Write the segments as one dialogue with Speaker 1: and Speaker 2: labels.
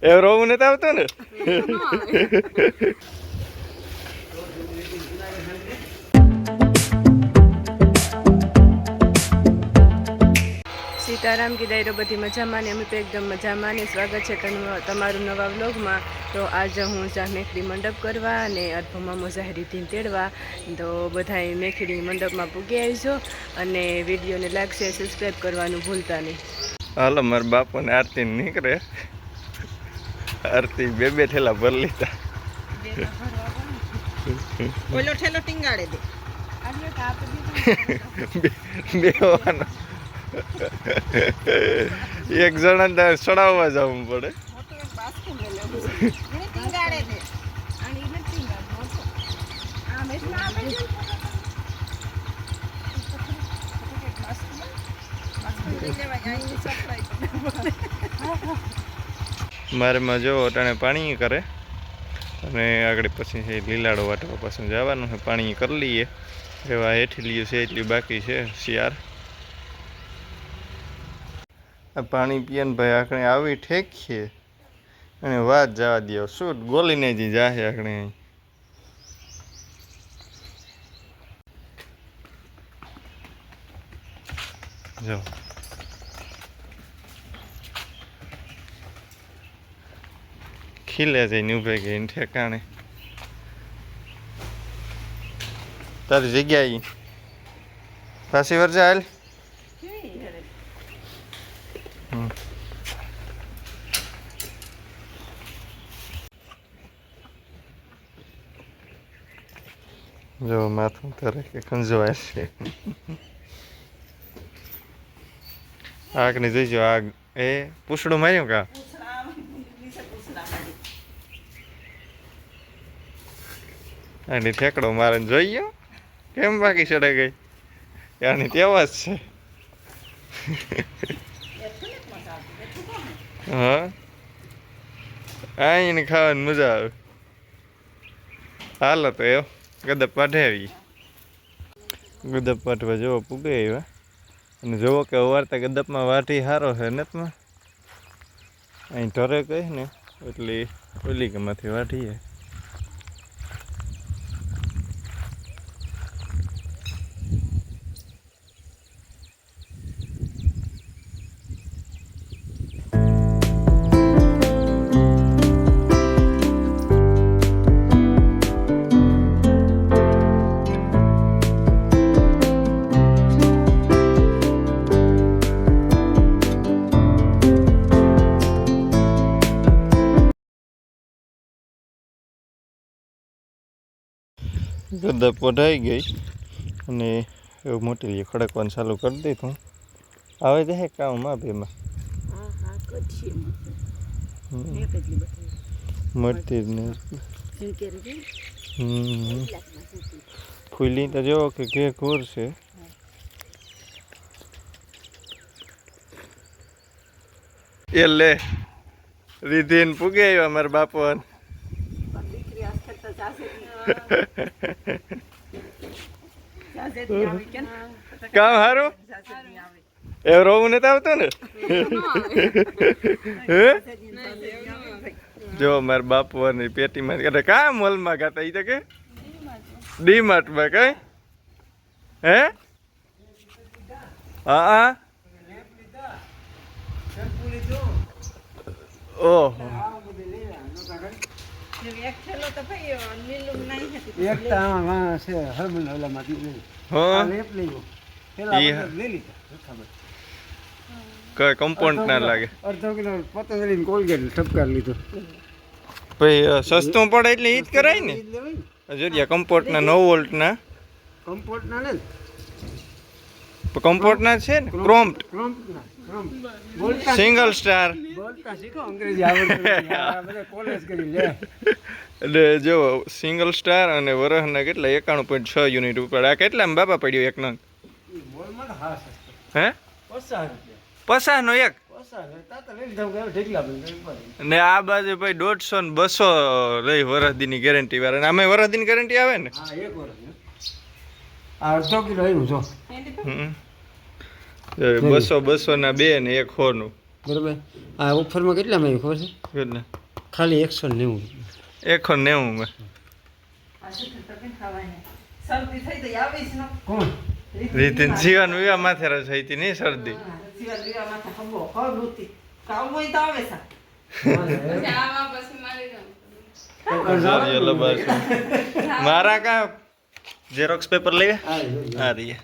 Speaker 1: એ રોવું નથી આવતું ને.
Speaker 2: સીતારામ કી દાયરો બધી મજામાં ને અમે તો એકદમ મજામાં ને સ્વાગત છે તમારું નવા વ્લોગમાં. તો આજે હું જા મેખડી મંડપ કરવા અને અર્ધમાં મુજાહિરીથી તેડવા. તો બધા મેખડી મંડપમાં પૂગી આવીજો અને વિડીયોને લાઈક શેર સબસ્ક્રાઈબ કરવાનું ભૂલતા નહીં.
Speaker 1: હાલો મારા બાપુને આરતી નીકળે. આરતી બે ઠેલા ભર લીધા.
Speaker 3: ઓલો ઠેલો ટીંગાડે દે
Speaker 1: બેવાનો એક જણા ચડાવવા જવું પડે. મારે માં જો અટાણે પાણી કરે અને આગળ પછી લીલાડો વાટવા પાછું જવાનું છે. પાણી કરી લઈએ. એવા હેઠી છે એટલી બાકી છે શિયાર. આ પાણી પીએ ને ભાઈ આખણે આવી ઠેકીએ અને વાત જવા દો. શું ગોલીને જ જાહે આખણે. જો ખીલે જઈને ઉભે ગઈને ઠેકાણે. તારી જગ્યાએ પાછી વરજા હાલ. જો માથું તારે કે ખંજવાય છે. આગને જોઈજો. આગ એ પૂછડું માર્યું કા આની ઠેકડો મારે જોઈ ગયો કેમ બાકી ચડે ગઈ. આની તેવા જ છે. હા આઈને ખાવાની મજા આવે. હાલો તો એવો ગદપ પાઠે આવી. ગદપ પાઠવા જેવો પૂગે આવ્યા અને જોવો કે અવારતા ગદપમાં વાટી સારો છે નતમાં અહીં ઢરે કહે ને એટલે ઓલી કેમાંથી વાટીએ. ગદપ વઢાઈ ગઈ અને એવું મોટી ખડકવાનું ચાલુ કરી દીધું. આવે છે કામમાં બેમાં મળતી જ નહીં. ફૂલી તો જોવો કે ઘે ઘૂર છે. એ લે રીધીને પૂગે આવ્યા મારા બાપુ. કામ સારું એ રોવું નથી આવતું ને. જો મારા બાપુ પેટીમાં કા મોલમાં ગાતા ઈ તો કે ડીમાર્ટમાં કઈ હે. હા ઓહો કઈ કમ્પાઉન્ડ ના લાગે.
Speaker 3: અડધો કિલો પતંજલિ કોલગેટ ઠપકાર લીધો
Speaker 1: ભાઈ સસ્તું પડે એટલે ઈ જ કરાય ને. જોડિયા કમ્ફર્ટ ના 9 વોલ્ટ ના
Speaker 3: કમ્ફર્ટ ના ને
Speaker 1: કમ્ફર્ટ ના છે ને ક્રોમ્પ્ટ સિંગલ સ્ટાર.
Speaker 3: બોલતા શીખો અંગ્રેજી આવડે બધા કોલેજ કરી લે.
Speaker 1: એટલે જો સિંગલ સ્ટાર અને વરહના કેટલા 91.6 યુનિટ ઉપર. આ કેટલામાં બાપા પડ્યો એક નંગ હે 50 નો એક. ને આ બાજુ ભાઈ 150 ને 200 રહી વરહદીની ગેરંટી વાળા. આમે વરહદીની ગેરંટી આવે ને.
Speaker 3: અડધો કિલો આવ્યું છો
Speaker 1: 200 ના 2 ને 1 હોનું
Speaker 3: બરોબર આ ઓફરમાં કેટલામાં આવ્યું ખબર છે
Speaker 1: કેટલા
Speaker 3: ખાલી 190
Speaker 1: 190
Speaker 3: કોણ
Speaker 1: રીતિન જીવન વિવાહ માથે રસ હતી નહીં શરદી મારા કા ઝેરોક્સ પેપર લઈએ આ રહીએ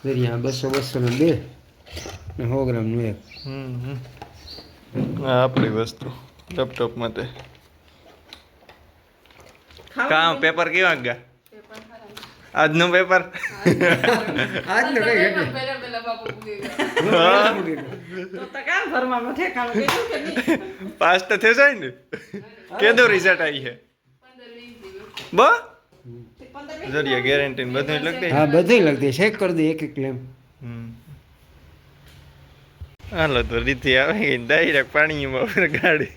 Speaker 3: દરિયા 200 નો 2 ને 100 ગ્રામનું એક
Speaker 1: આ આપણી વસ્તુ લેપટોપ માટે કામ પેપર કેવા ગયા આજનું પેપર
Speaker 3: આજનો કઈ ઘટે
Speaker 1: પાસ તો થઈ જાય ને કેદો રિઝલ્ટ આવી છે બ જરિયા ગેરંટી બધું લખી
Speaker 3: હા બધી લગતી ચેક કરી દે એક એક ક્લેમ
Speaker 1: હાલો તો રીતિ આવે ગઈ ડાયરેક્ટ પાણીમાં ઉપર ગાડી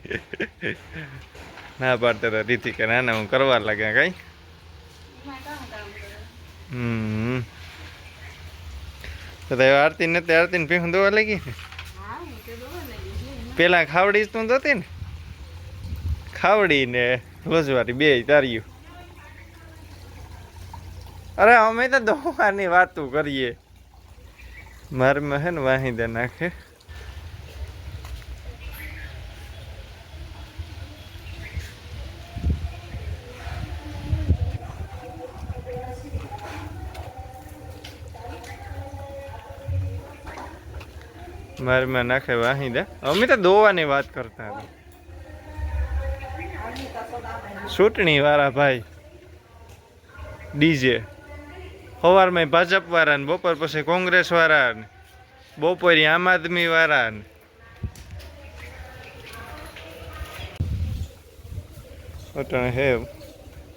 Speaker 1: ના પાડતા હતા રીતિ કે ના હું કરવા લાગ્યા કઈ તો આરતી ને આરતી ને પીહું દોવા લાગી ને પેલા ખાવડી તું હતી ને ખાવડી ને લોજવારી બે તાર્યું અરે અમે તો દોવાની વાતું કરીએ મારમાં હે ને વાહિદા નાખે મારમાં નાખે વાહિદા અમે તો દોવાની વાત કરતા હતા ચૂંટણી વાળા ભાઈ ડીજે સવારમાં ભાજપ વાળા ને બપોર પછી કોંગ્રેસ વાળા ને બપોરે આમ આદમી વાળા ને અટાણે હે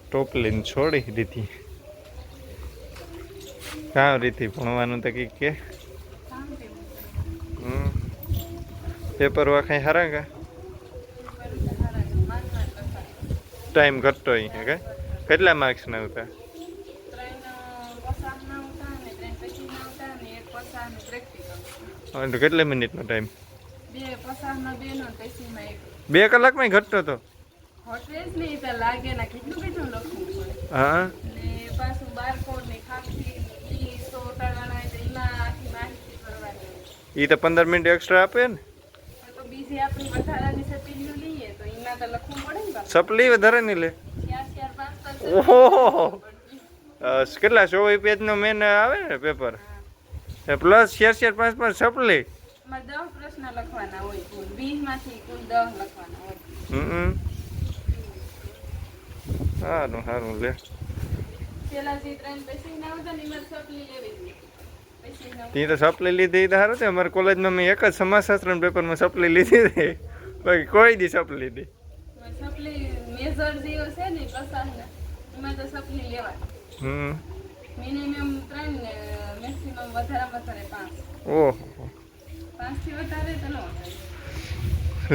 Speaker 1: ટોપલીને છોડી દીધી કાં રીતિ ભણવાનું તો કંઈક કે પેપર વાખાય હારા કા ટાઈમ ઘટતો અહીં કે કેટલા માર્ક્સ ના આવતા કેટલા મિનિટનો ટાઈમ 2 કલાકમાં ઘટતો હતો હા એ તો 15 મિનિટ એક્સ્ટ્રા આપે ને સપ્લી વધારે નહીં લે ઓહો કેટલા 100 પેજનો મેન આવે ને પેપર પ્લસ 4-5 સપ્લી સારું સારું લે તી તો સપ્લી લીધી તો સારું છે અમારે કોલેજમાં મેં એક જ સમાજશાસ્ત્રના પેપરમાં સપ્લી લીધી હતી બાકી કોઈ દી સપ્લી લીધી ઓહો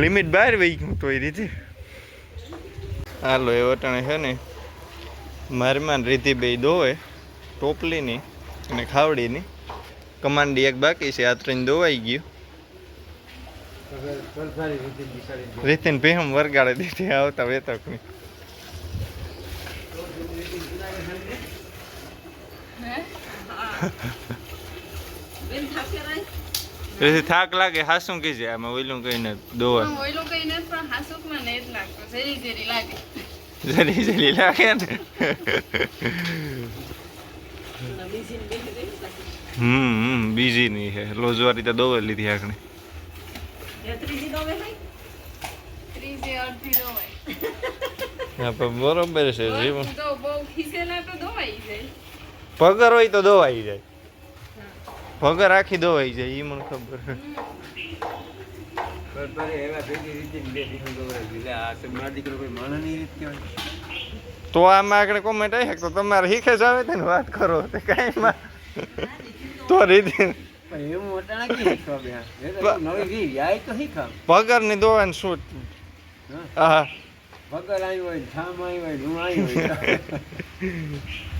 Speaker 1: લિમિટ બહાર વહી ગયું તો એ રીતે હાલો એ વટાણે છે ને મારમાં રીતિ બે દોવે ટોપલીની અને ખાવડીની કમાન્ડી એક બાકી છે આ 3 દોવાઈ ગયું રીતિન ભેહમ વરગાડે દીધી આવતા વેતકની થાક લાગે હાસું કઈ જાય આમાં ઓઈલું કઈને દોવા જરી જરી લાગે ને બીજી નહીં હે લોજવારી તો દોવે લીધી આખણે બરોબર છે જીવન પગાર હોય તો દોવાઈ જાય પગાર આખી દોવાઈ જાય એ મને ખબર તો આમાં આગળ કોમેન્ટ આવી તો તમારે શીખે જ આવે ને વાત કરો કઈ તો રીતિ પગાર ની દોવાનું શું હા
Speaker 3: પગાર આવ્યો હોય ઠામ આવ્યો હોય લુણ આવ્યો હોય